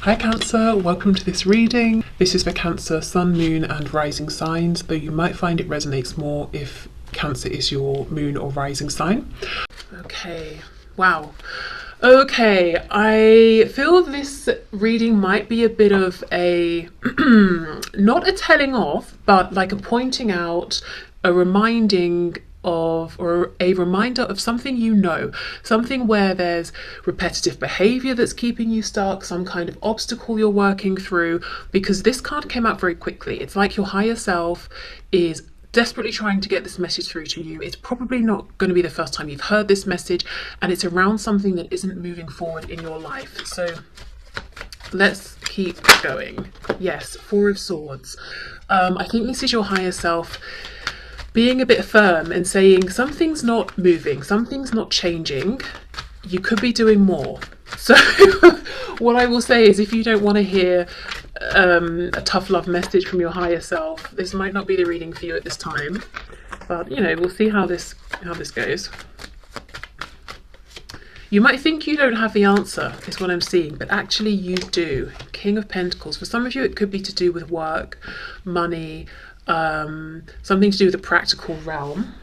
Hi Cancer, welcome to this reading. This is for Cancer, Sun, Moon and Rising signs, though you might find it resonates more if Cancer is your Moon or Rising sign. Okay, wow. Okay, I feel this reading might be a bit of a, not a telling off, but like a pointing out, a reminding of, or a reminder of something you know, something where there's repetitive behavior that's keeping you stuck, some kind of obstacle you're working through, because this card came out very quickly. It's like your higher self is desperately trying to get this message through to you. It's probably not going to be the first time you've heard this message, and it's around something that isn't moving forward in your life. So let's keep going. Yes, Four of Swords. I think this is your higher self being a bit firm and saying something's not moving, something's not changing, you could be doing more. So what I will say is, if you don't want to hear a tough love message from your higher self, this might not be the reading for you at this time, but you know, we'll see how this goes. You might think you don't have the answer, is what I'm seeing, but actually you do. King of Pentacles. For some of you it could be to do with work, money, something to do with the practical realm.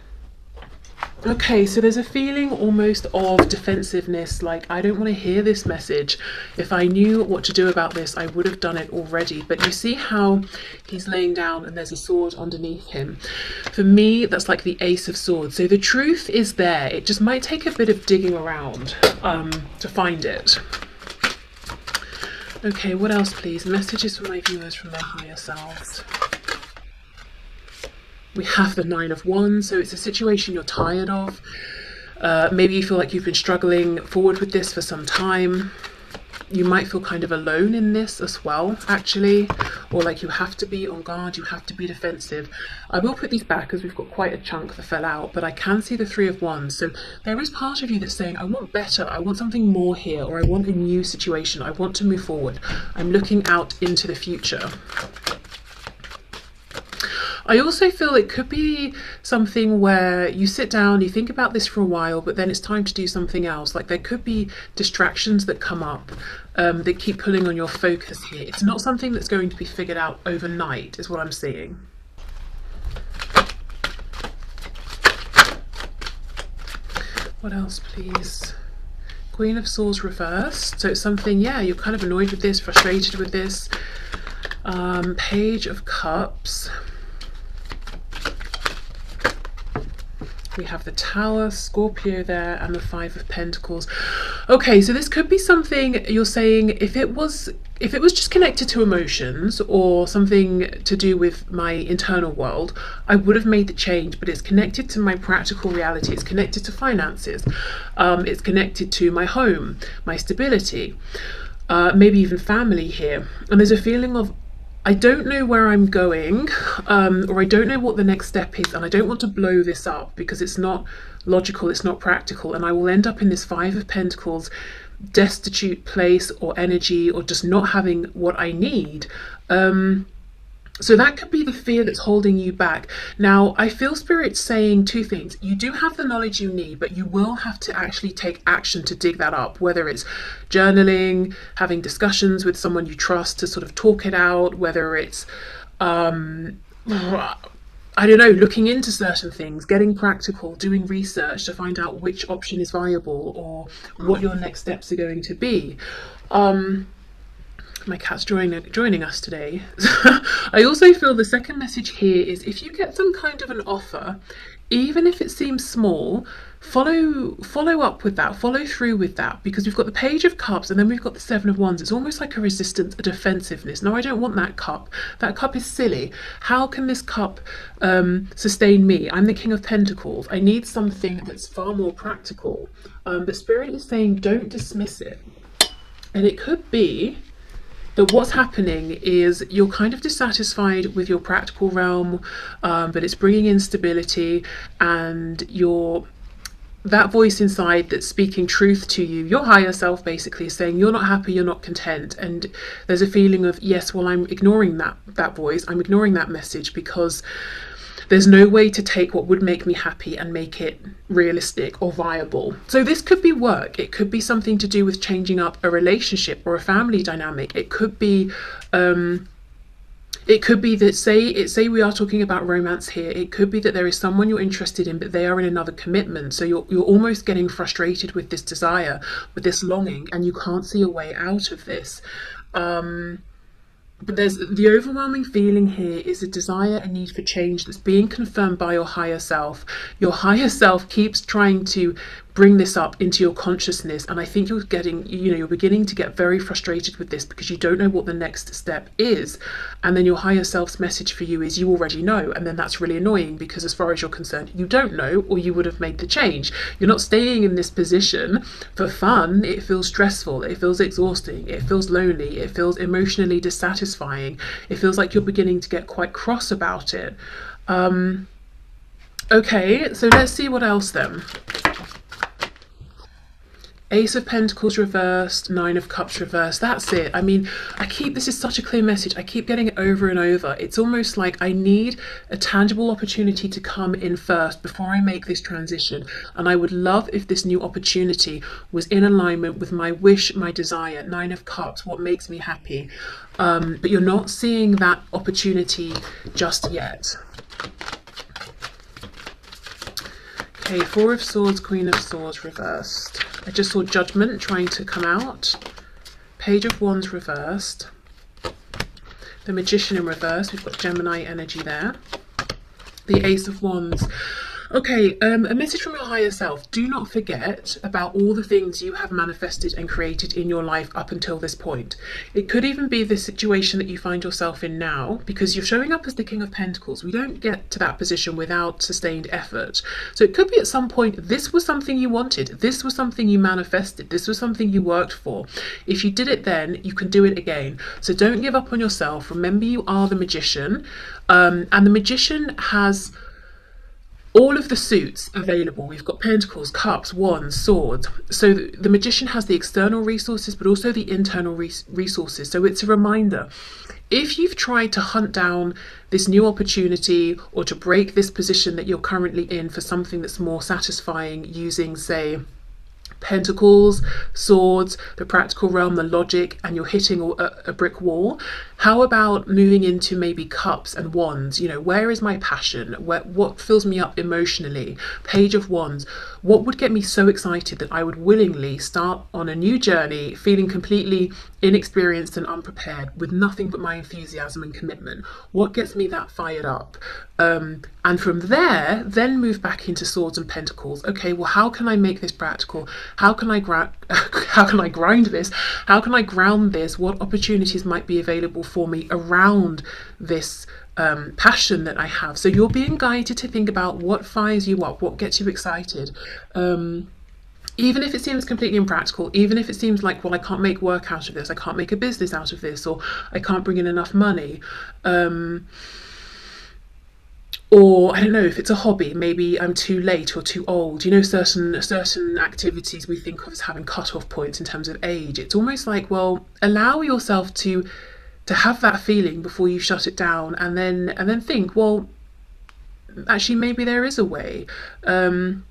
Okay, so there's a feeling almost of defensiveness, like I don't want to hear this message. If I knew what to do about this, I would have done it already. But you see how he's laying down and there's a sword underneath him. For me, that's like the Ace of Swords. So the truth is there. It just might take a bit of digging around to find it. Okay, what else please? Messages for my viewers from their higher selves. We have the Nine of Wands, so it's a situation you're tired of. Maybe you feel like you've been struggling forward with this for some time. You might feel kind of alone in this as well, actually, or like you have to be on guard, you have to be defensive. I will put these back because we've got quite a chunk that fell out, but I can see the Three of Wands. So there is part of you that's saying, I want better, I want something more here, or I want a new situation, I want to move forward. I'm looking out into the future. I also feel it could be something where you sit down, you think about this for a while, but then it's time to do something else. Like there could be distractions that come up that keep pulling on your focus here. It's not something that's going to be figured out overnight, is what I'm seeing. What else, please? Queen of Swords reversed. So it's something, yeah, you're kind of annoyed with this, frustrated with this. Page of Cups. We have the Tower, Scorpio there, and the Five of Pentacles. Okay, so this could be something you're saying, if it was just connected to emotions or something to do with my internal world, I would have made the change, but it's connected to my practical reality. It's connected to finances. It's connected to my home, my stability, maybe even family here. And there's a feeling of, I don't know where I'm going, or I don't know what the next step is, and I don't want to blow this up because it's not logical, it's not practical, and I will end up in this Five of Pentacles destitute place or energy, or just not having what I need. So that could be the fear that's holding you back. Now, I feel Spirit saying two things. You do have the knowledge you need, but you will have to actually take action to dig that up, whether it's journaling, having discussions with someone you trust to sort of talk it out, whether it's, I don't know, looking into certain things, getting practical, doing research to find out which option is viable or what your next steps are going to be. My cat's joining us today. I also feel the second message here is, if you get some kind of an offer, even if it seems small, follow up with that, follow through with that, because we've got the Page of Cups and then we've got the Seven of Wands. It's almost like a resistance, a defensiveness. No, I don't want that cup. That cup is silly. How can this cup sustain me? I'm the King of Pentacles. I need something that's far more practical. But Spirit is saying, don't dismiss it. And it could be that what's happening is you're kind of dissatisfied with your practical realm, but it's bringing in stability, and that voice inside that's speaking truth to you, your higher self basically is saying you're not happy, you're not content, and there's a feeling of, yes, well, I'm ignoring that voice, I'm ignoring that message because there's no way to take what would make me happy and make it realistic or viable. So this could be work, it could be something to do with changing up a relationship or a family dynamic. It could be that say we are talking about romance here, it could be that there is someone you're interested in but they are in another commitment, so you're almost getting frustrated with this desire, with this longing, and you can't see a way out of this. But there's the overwhelming feeling here is a desire, a need for change that's being confirmed by your higher self. Your higher self keeps trying to bring this up into your consciousness, and I think you're beginning to get very frustrated with this because you don't know what the next step is, and then your higher self's message for you is you already know, and then that's really annoying because as far as you're concerned you don't know, or you would have made the change. You're not staying in this position for fun. It feels stressful, it feels exhausting, it feels lonely, it feels emotionally dissatisfying, it feels like you're beginning to get quite cross about it. Okay, so let's see what else then. Ace of Pentacles reversed, Nine of Cups reversed. That's it. I mean, this is such a clear message. I keep getting it over and over. It's almost like I need a tangible opportunity to come in first before I make this transition. And I would love if this new opportunity was in alignment with my wish, my desire. Nine of Cups, what makes me happy. But you're not seeing that opportunity just yet. Okay, Four of Swords, Queen of Swords reversed. I just saw Judgment trying to come out. Page of Wands reversed. The Magician in reverse. We've got Gemini energy there. The Ace of Wands. Okay, a message from your higher self. Do not forget about all the things you have manifested and created in your life up until this point. It could even be the situation that you find yourself in now, because you're showing up as the King of Pentacles. We don't get to that position without sustained effort. So it could be at some point this was something you wanted. This was something you manifested. This was something you worked for. If you did it then, you can do it again. So don't give up on yourself. Remember, you are the Magician. And the Magician has all of the suits available. We've got Pentacles, Cups, Wands, Swords. So the Magician has the external resources, but also the internal resources. So it's a reminder. If you've tried to hunt down this new opportunity or to break this position that you're currently in for something that's more satisfying using, say, Pentacles, Swords, the practical realm, the logic, and you're hitting a brick wall, how about moving into maybe Cups and Wands? You know, where is my passion? What fills me up emotionally? Page of Wands. What would get me so excited that I would willingly start on a new journey feeling completely inexperienced and unprepared with nothing but my enthusiasm and commitment? What gets me that fired up? And from there, then move back into Swords and Pentacles. Okay, well, how can I make this practical? How can I grind this? How can I ground this? What opportunities might be available for me around this passion that I have? So you're being guided to think about what fires you up, what gets you excited. Even if it seems completely impractical, even if it seems like, well, I can't make work out of this, I can't make a business out of this, or I can't bring in enough money. Or I don't know, if it's a hobby, maybe I'm too late or too old. You know, certain activities we think of as having cut-off points in terms of age. It's almost like, well, allow yourself to have that feeling before you shut it down, and then think, well, actually maybe there is a way. When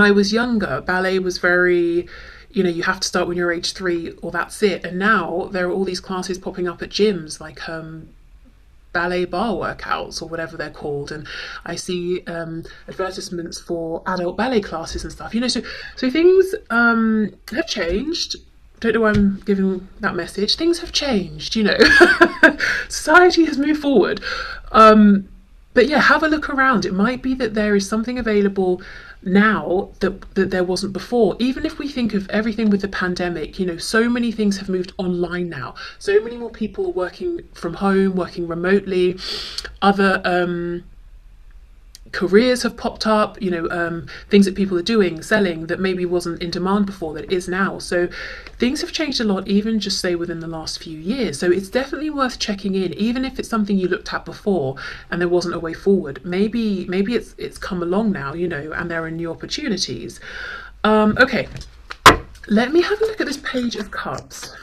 I was younger, ballet was very, you know, you have to start when you're age 3 or that's it. And now there are all these classes popping up at gyms, like ballet bar workouts or whatever they're called, and I see advertisements for adult ballet classes and stuff, you know, so things have changed. Don't know why I'm giving that message. Things have changed, you know. Society has moved forward, but yeah, have a look around. It might be that there is something available now that there wasn't before. Even if we think of everything with the pandemic, you know, so many things have moved online now. So many more people are working from home, working remotely. Other careers have popped up, you know, things that people are doing, selling, that maybe wasn't in demand before, that is now. So things have changed a lot, even just say within the last few years. So it's definitely worth checking in, even if it's something you looked at before and there wasn't a way forward. Maybe it's come along now, you know, and there are new opportunities. Okay, let me have a look at this Page of Cups.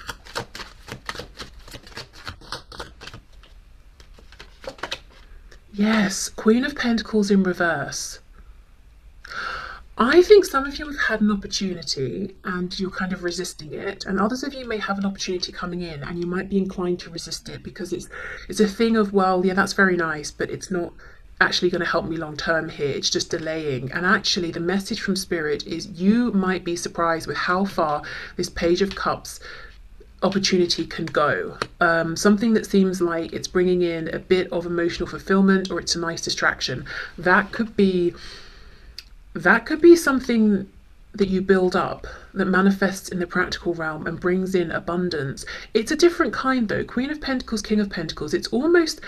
Yes, Queen of Pentacles in reverse. I think some of you have had an opportunity and you're kind of resisting it, and others of you may have an opportunity coming in and you might be inclined to resist it because it's a thing of, well, yeah, that's very nice, but it's not actually going to help me long term here. It's just delaying. And actually, the message from Spirit is you might be surprised with how far this Page of Cups opportunity can go. Something that seems like it's bringing in a bit of emotional fulfillment, or it's a nice distraction. That could be something that you build up that manifests in the practical realm and brings in abundance. It's a different kind though. Queen of Pentacles, King of Pentacles. It's almost,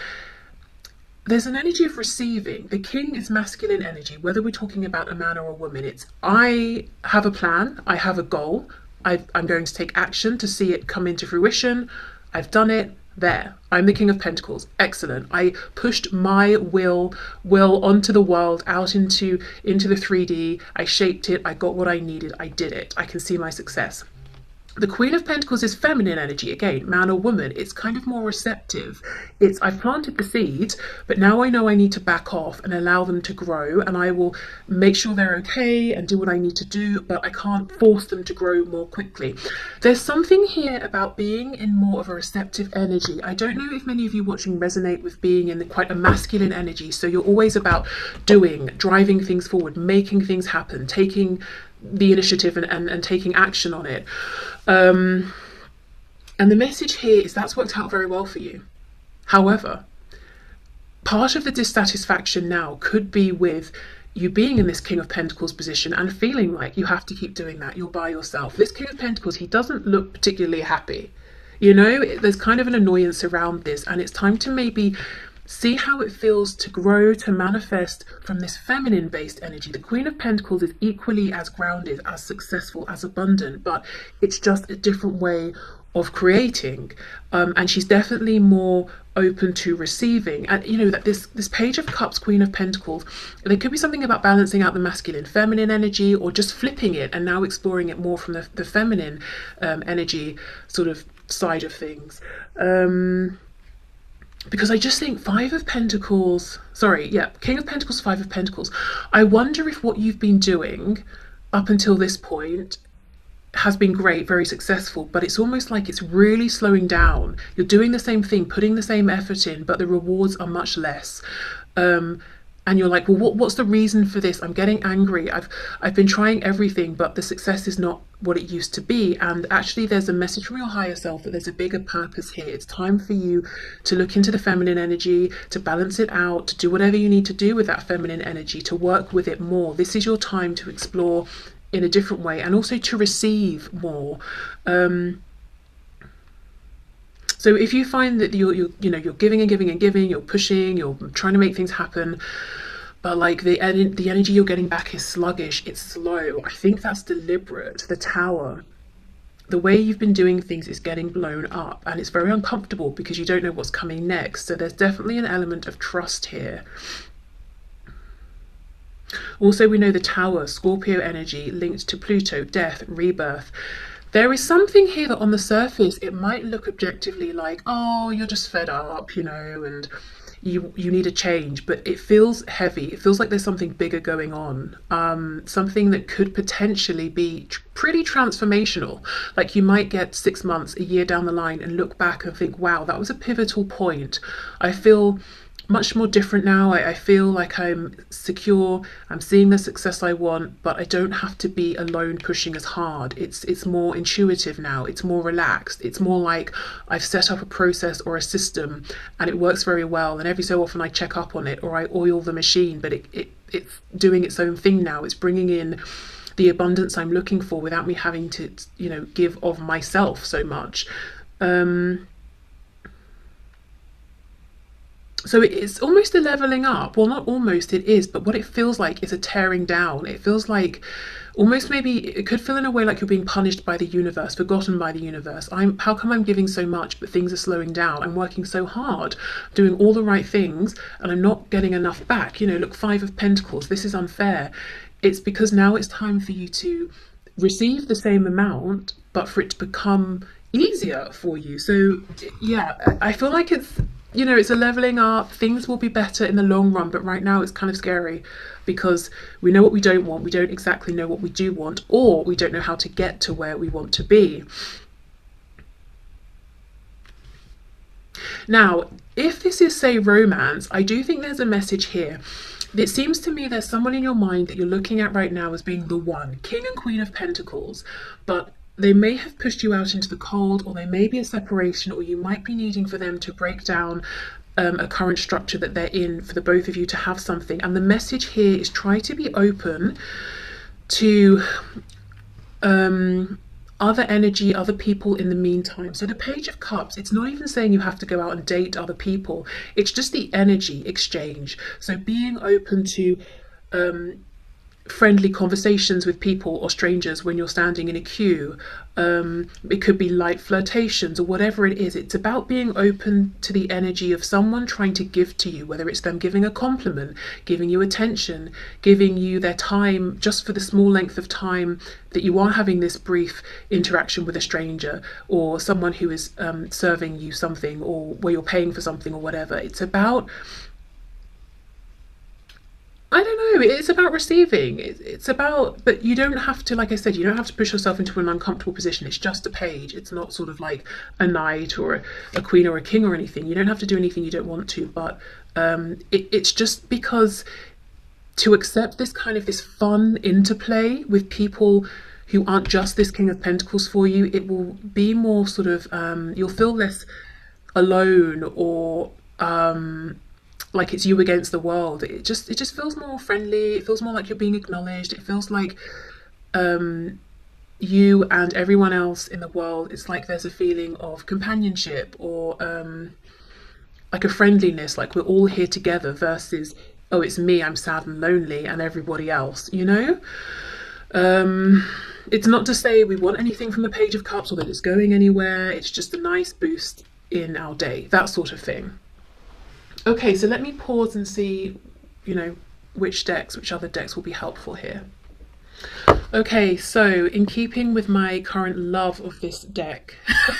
there's an energy of receiving. The King is masculine energy, whether we're talking about a man or a woman. It's, I have a plan, I have a goal, I'm going to take action to see it come into fruition. I've done it. There, I'm the King of Pentacles. Excellent. I pushed my will onto the world, out into the 3D. I shaped it. I got what I needed. I did it. I can see my success. The Queen of Pentacles is feminine energy, again, man or woman. It's kind of more receptive. It's, I've planted the seeds, but now I know I need to back off and allow them to grow, and I will make sure they're okay and do what I need to do, but I can't force them to grow more quickly. There's something here about being in more of a receptive energy. I don't know if many of you watching resonate with being in quite a masculine energy, so you're always about doing, driving things forward, making things happen, taking the initiative and taking action on it. And the message here is that's worked out very well for you. However, part of the dissatisfaction now could be with you being in this King of Pentacles position and feeling like you have to keep doing that. You're by yourself. This King of Pentacles, he doesn't look particularly happy. You know, there's kind of an annoyance around this, and it's time to maybe see how it feels to grow, to manifest from this feminine based energy. The Queen of Pentacles is equally as grounded, as successful, as abundant, but it's just a different way of creating. And she's definitely more open to receiving. And you know that this Page of Cups, Queen of Pentacles, there could be something about balancing out the masculine feminine energy, or just flipping it and now exploring it more from the feminine energy sort of side of things. Because I just think King of Pentacles, 5 of Pentacles. I wonder if what you've been doing up until this point has been great, very successful, but it's almost like it's really slowing down. You're doing the same thing, putting the same effort in, but the rewards are much less. And you're like, well, what's the reason for this? I'm getting angry. I've been trying everything, but the success is not what it used to be. And actually, there's a message from your higher self that there's a bigger purpose here. It's time for you to look into the feminine energy, to balance it out, to do whatever you need to do with that feminine energy, to work with it more. This is your time to explore in a different way, and also to receive more. So if you find that you're giving and giving and giving, you're pushing, you're trying to make things happen, but like the energy you're getting back is sluggish, it's slow, I think that's deliberate. The Tower, the way you've been doing things is getting blown up, and it's very uncomfortable because you don't know what's coming next. So there's definitely an element of trust here. Also, we know the Tower, Scorpio energy linked to Pluto, death, rebirth. There is something here that on the surface, it might look objectively like, oh, you're just fed up, you know, and you need a change, but it feels heavy. It feels like there's something bigger going on, something that could potentially be pretty transformational. Like you might get 6 months, a year down the line and look back and think, wow, that was a pivotal point. I feel much more different now. I feel like I'm secure, I'm seeing the success I want, but I don't have to be alone pushing as hard. It's more intuitive now, it's more relaxed, it's more like I've set up a process or a system and it works very well, and every so often I check up on it or I oil the machine, but it's doing its own thing now. It's bringing in the abundance I'm looking for without me having to, you know, give of myself so much. So it's almost a leveling up. Well, not almost, it is, but what it feels like is a tearing down. It feels like almost, maybe it could feel in a way like you're being punished by the universe, forgotten by the universe. How come I'm giving so much but things are slowing down? I'm working so hard, doing all the right things, and I'm not getting enough back. You know, look, 5 of Pentacles, this is unfair. It's because now it's time for you to receive the same amount, but for it to become easier for you. So yeah, I feel like you know, it's a leveling up. Things will be better in the long run, but right now it's kind of scary because we know what we don't want. We don't exactly know what we do want, or we don't know how to get to where we want to be. Now, if this is, say, romance, I do think there's a message here. It seems to me there's someone in your mind that you're looking at right now as being the one, King and Queen of Pentacles, but they may have pushed you out into the cold, or there may be a separation, or you might be needing for them to break down a current structure that they're in for the both of you to have something. And the message here is try to be open to other energy, other people in the meantime. So the Page of Cups, it's not even saying you have to go out and date other people. It's just the energy exchange. So being open to friendly conversations with people or strangers when you're standing in a queue. It could be light flirtations or whatever it is. It's about being open to the energy of someone trying to give to you, whether it's them giving a compliment, giving you attention, giving you their time just for the small length of time that you are having this brief interaction with a stranger, or someone who is serving you something, or where you're paying for something or whatever. It's about, I don't know, it's about receiving. It's about, but you don't have to, like I said, you don't have to push yourself into an uncomfortable position. It's just a page. It's not sort of like a knight or a queen or a king or anything. You don't have to do anything you don't want to, but it's just because to accept this kind of this fun interplay with people who aren't just this King of Pentacles for you, it will be more sort of, you'll feel less alone, or like it's you against the world. It just feels more friendly. It feels more like you're being acknowledged. It feels like you and everyone else in the world, it's like there's a feeling of companionship, or like a friendliness, like we're all here together, versus, oh, it's me, I'm sad and lonely, and everybody else, you know? It's not to say we want anything from the Page of Cups or that it's going anywhere. It's just a nice boost in our day, that sort of thing. Okay, so let me pause and see, you know, which other decks will be helpful here. Okay, so in keeping with my current love of this deck,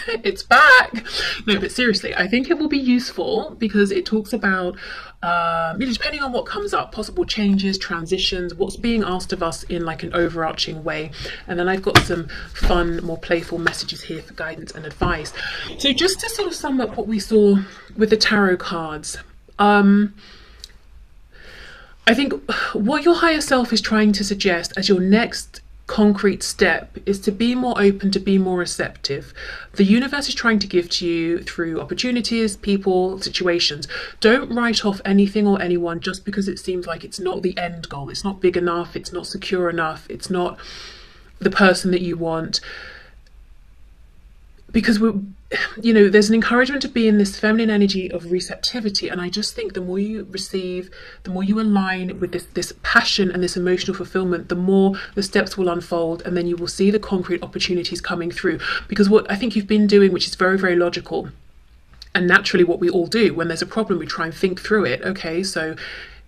it's back! No, but seriously, I think it will be useful because it talks about, depending on what comes up, possible changes, transitions, what's being asked of us in like an overarching way. And then I've got some fun, more playful messages here for guidance and advice. So just to sort of sum up what we saw with the tarot cards, I think what your higher self is trying to suggest as your next concrete step is to be more open, to be more receptive. The universe is trying to give to you through opportunities, people, situations. Don't write off anything or anyone just because it seems like it's not the end goal. It's not big enough. It's not secure enough. It's not the person that you want. Because we're, you know, there's an encouragement to be in this feminine energy of receptivity, and I just think the more you receive, the more you align with this passion and this emotional fulfillment, the more the steps will unfold, and then you will see the concrete opportunities coming through. Because what I think you've been doing, which is very, very logical, and naturally what we all do when there's a problem, we try and think through it. Okay, so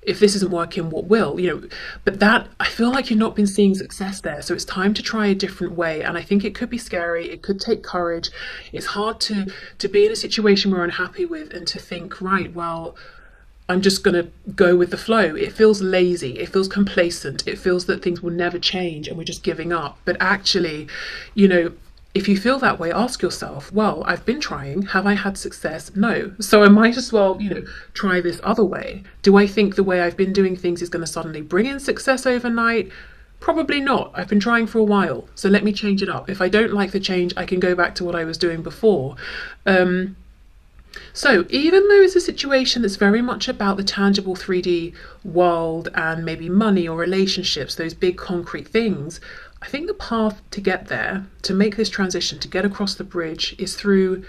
if this isn't working, what will, you know? But that, I feel like you've not been seeing success there. So it's time to try a different way. And I think it could be scary. It could take courage. It's hard to be in a situation we're unhappy with and to think, right, well, I'm just going to go with the flow. It feels lazy. It feels complacent. It feels that things will never change and we're just giving up. But actually, you know, if you feel that way, ask yourself, well, I've been trying. Have I had success? No. So I might as well, you know, try this other way. Do I think the way I've been doing things is going to suddenly bring in success overnight? Probably not. I've been trying for a while. So let me change it up. If I don't like the change, I can go back to what I was doing before. So even though it's a situation that's very much about the tangible 3D world and maybe money or relationships, those big concrete things, I think the path to get there, to make this transition, to get across the bridge, is through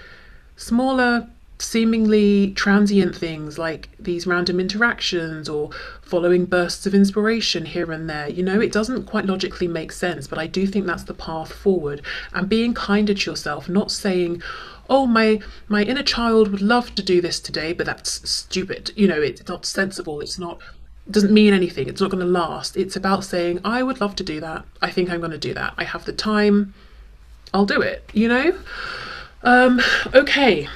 smaller, seemingly transient things like these random interactions or following bursts of inspiration here and there. You know, it doesn't quite logically make sense, but I do think that's the path forward. And being kinder to yourself, not saying, oh, my inner child would love to do this today, but that's stupid. You know, it's not sensible. It's not, doesn't mean anything. It's not going to last. It's about saying, I would love to do that. I think I'm going to do that. I have the time. I'll do it, you know? Okay.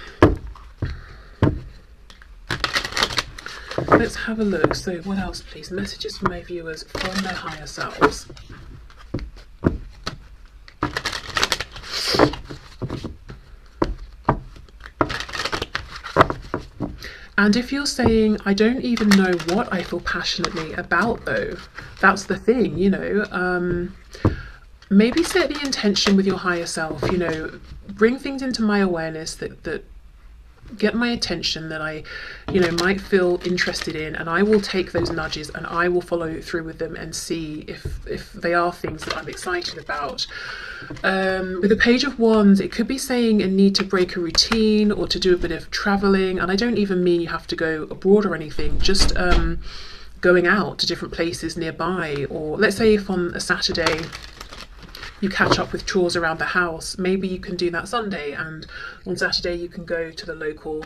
let's have a look. So what else, please? Messages for my viewers from their higher selves. And if you're saying, I don't even know what I feel passionately about though, that's the thing, you know, maybe set the intention with your higher self, you know, bring things into my awareness that get my attention, that I, you know, might feel interested in, and I will take those nudges and I will follow through with them and see if they are things that I'm excited about. With the Page of Wands, it could be saying a need to break a routine or to do a bit of traveling, and I don't even mean you have to go abroad or anything, just going out to different places nearby. Or let's say if on a Saturday you catch up with chores around the house, maybe you can do that Sunday, and on Saturday you can go to the local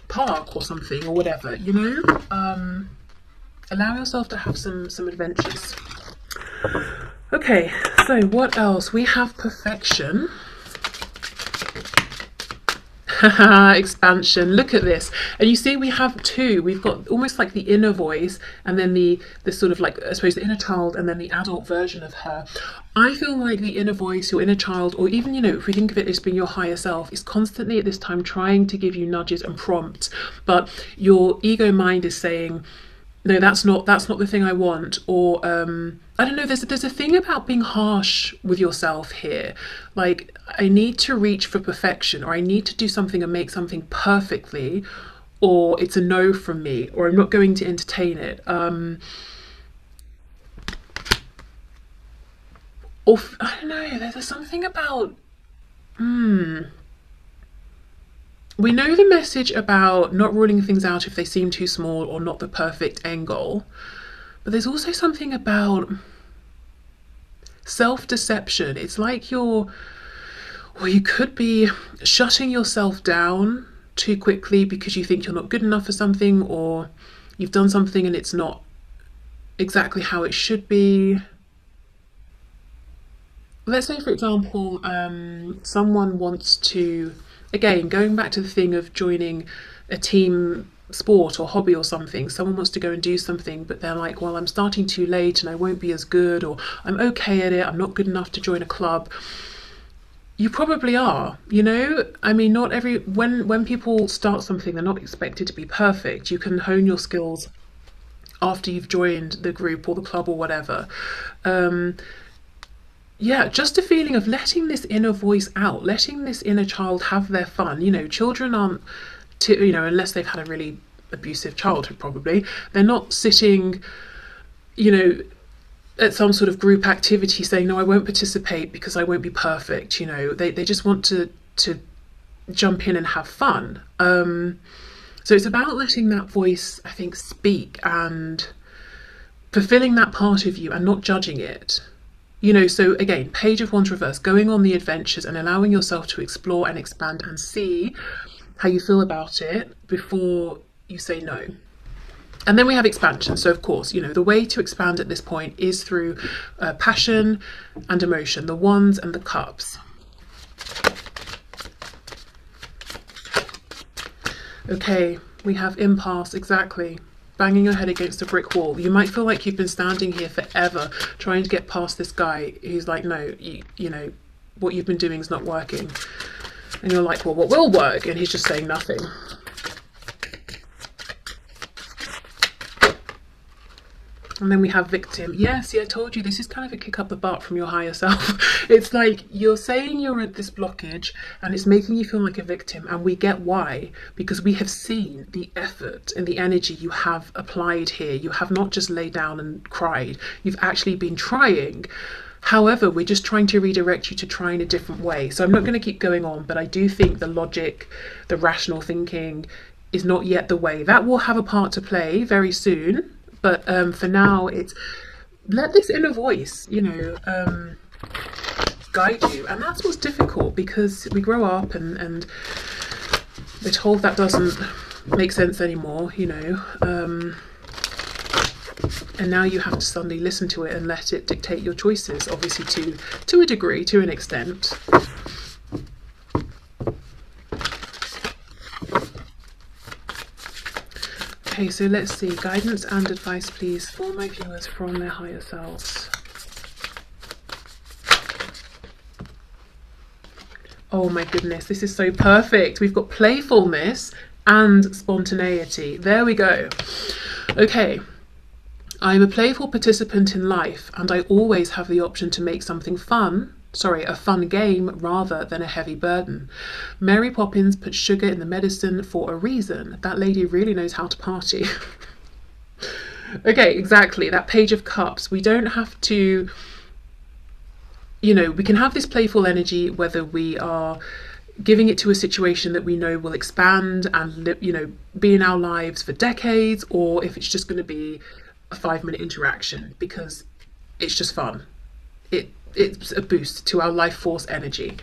park or something, or whatever, you know. Allow yourself to have some adventures. Okay, so what else? We have perfection. Expansion. Look at this, and you see we have two. We've got almost like the inner voice, and then the sort of like, I suppose, the inner child, and then the adult version of her. I feel like the inner voice, your inner child, or even, you know, if we think of it as being your higher self, is constantly at this time trying to give you nudges and prompts, but your ego mind is saying, no, that's not the thing I want. Or I don't know, there's a thing about being harsh with yourself here, like I need to reach for perfection, or I need to do something and make something perfectly, or it's a no from me, or I'm not going to entertain it. Or I don't know, there's something about we know the message about not ruling things out if they seem too small or not the perfect end goal, but there's also something about self-deception. It's like you could be shutting yourself down too quickly because you think you're not good enough for something, or you've done something and it's not exactly how it should be. Let's say, for example, someone wants to, again, going back to the thing of joining a team sport or hobby or something, someone wants to go and do something, but they're like, well, I'm starting too late and I won't be as good, or I'm okay at it, I'm not good enough to join a club. You probably are, you know. I mean, not every, when people start something, they're not expected to be perfect. You can hone your skills after you've joined the group or the club or whatever. Yeah, just a feeling of letting this inner voice out, letting this inner child have their fun. You know, children aren't, you know, unless they've had a really abusive childhood, probably, they're not sitting, you know, at some sort of group activity saying, no, I won't participate because I won't be perfect. You know, they just want to jump in and have fun. So it's about letting that voice, I think, speak and fulfilling that part of you and not judging it. You know, so again, Page of Wands reverse, going on the adventures and allowing yourself to explore and expand and see how you feel about it before you say no. And then we have expansion. So of course, you know, the way to expand at this point is through passion and emotion, the Wands and the Cups. Okay, we have impasse, exactly. Banging your head against a brick wall. You might feel like you've been standing here forever trying to get past this guy who's like, no, you know, what you've been doing is not working. And you're like, well, what will work? And he's just saying nothing. And then we have victim. Yeah, see, I told you, this is kind of a kick up the butt from your higher self. It's like you're saying you're at this blockage and it's making you feel like a victim. And we get why, because we have seen the effort and the energy you have applied here. You have not just laid down and cried. You've actually been trying. However, we're just trying to redirect you to try in a different way. So I'm not going to keep going on, but I do think the logic, the rational thinking is not yet the way. That will have a part to play very soon. But for now, it's let this inner voice, you know, guide you. And that's what's difficult, because we grow up and we're told that doesn't make sense anymore, you know. And now you have to suddenly listen to it and let it dictate your choices, obviously to a degree, to an extent. Okay, so let's see. Guidance and advice, please, for my viewers from their higher selves. Oh my goodness, this is so perfect. We've got playfulness and spontaneity. There we go. Okay. I am a playful participant in life, and I always have the option to make something fun, a fun game rather than a heavy burden. Mary Poppins put sugar in the medicine for a reason. That lady really knows how to party. Okay, exactly. That Page of Cups. We don't have to, you know, we can have this playful energy whether we are giving it to a situation that we know will expand and, you know, be in our lives for decades, or if it's just going to be a 5-minute interaction because it's just fun. It's a boost to our life force energy.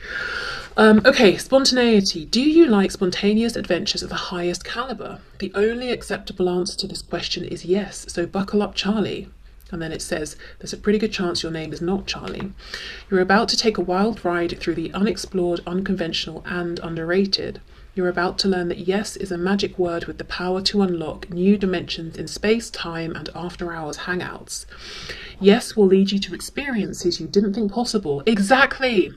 Okay, spontaneity. Do you like spontaneous adventures of the highest caliber? The only acceptable answer to this question is yes, so buckle up, Charlie. And then it says, there's a pretty good chance your name is not Charlie. You're about to take a wild ride through the unexplored, unconventional, and underrated. You're about to learn that yes is a magic word with the power to unlock new dimensions in space, time, and after-hours hangouts. Yes will lead you to experiences you didn't think possible. Exactly!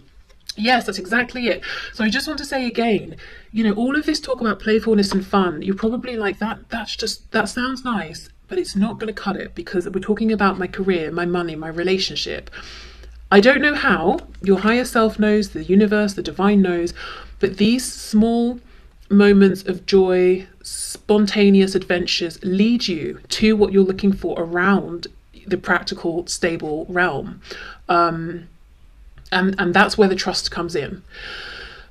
Yes, that's exactly it. So I just want to say again, you know, all of this talk about playfulness and fun, you're probably like, that sounds nice, but it's not going to cut it, because we're talking about my career, my money, my relationship. I don't know how. Your higher self knows, the universe, the divine knows, but these small moments of joy, spontaneous adventures lead you to what you're looking for around the practical, stable realm. And that's where the trust comes in.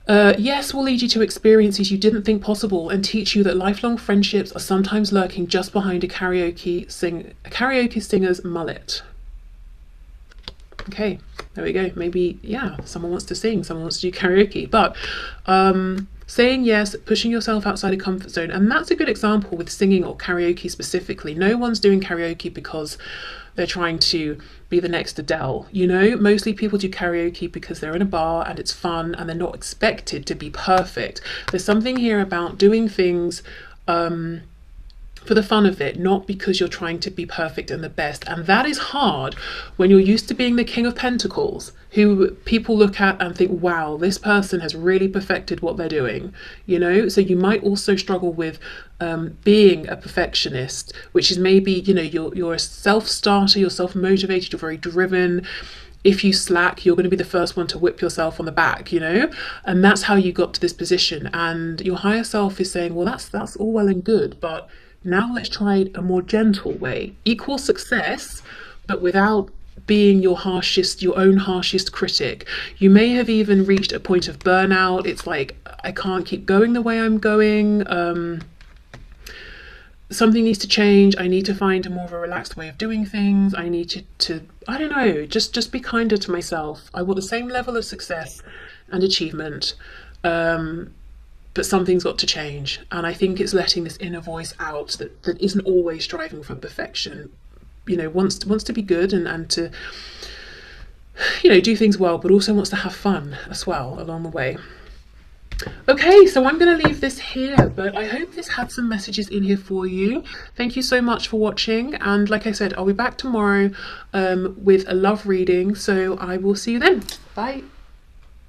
Yes will lead you to experiences you didn't think possible and teach you that lifelong friendships are sometimes lurking just behind a karaoke singer's mullet. Okay, there we go. Maybe, yeah, someone wants to sing, someone wants to do karaoke, but saying yes, pushing yourself outside a comfort zone. And that's a good example with singing or karaoke specifically. No one's doing karaoke because they're trying to be the next Adele. You know, mostly people do karaoke because they're in a bar and it's fun and they're not expected to be perfect. There's something here about doing things for the fun of it, not because you're trying to be perfect and the best. And that is hard when you're used to being the King of Pentacles, who people look at and think, wow, this person has really perfected what they're doing, you know? So you might also struggle with being a perfectionist, which is maybe, you know, you're a self-starter, you're self-motivated, you're very driven. If you slack, you're going to be the first one to whip yourself on the back, you know? And that's how you got to this position. And your higher self is saying, well, that's all well and good, but now let's try a more gentle way. Equal success, but without being your own harshest critic. You may have even reached a point of burnout. It's like, I can't keep going the way I'm going. Something needs to change. I need to find a more of a relaxed way of doing things. I need to I don't know, just be kinder to myself. I want the same level of success and achievement. But something's got to change, and I think it's letting this inner voice out that isn't always striving for perfection, you know, wants to be good and to, you know, do things well, but also wants to have fun as well along the way. Okay, so I'm going to leave this here, but I hope this had some messages in here for you. Thank you so much for watching, and like I said, I'll be back tomorrow with a love reading, so I will see you then. Bye.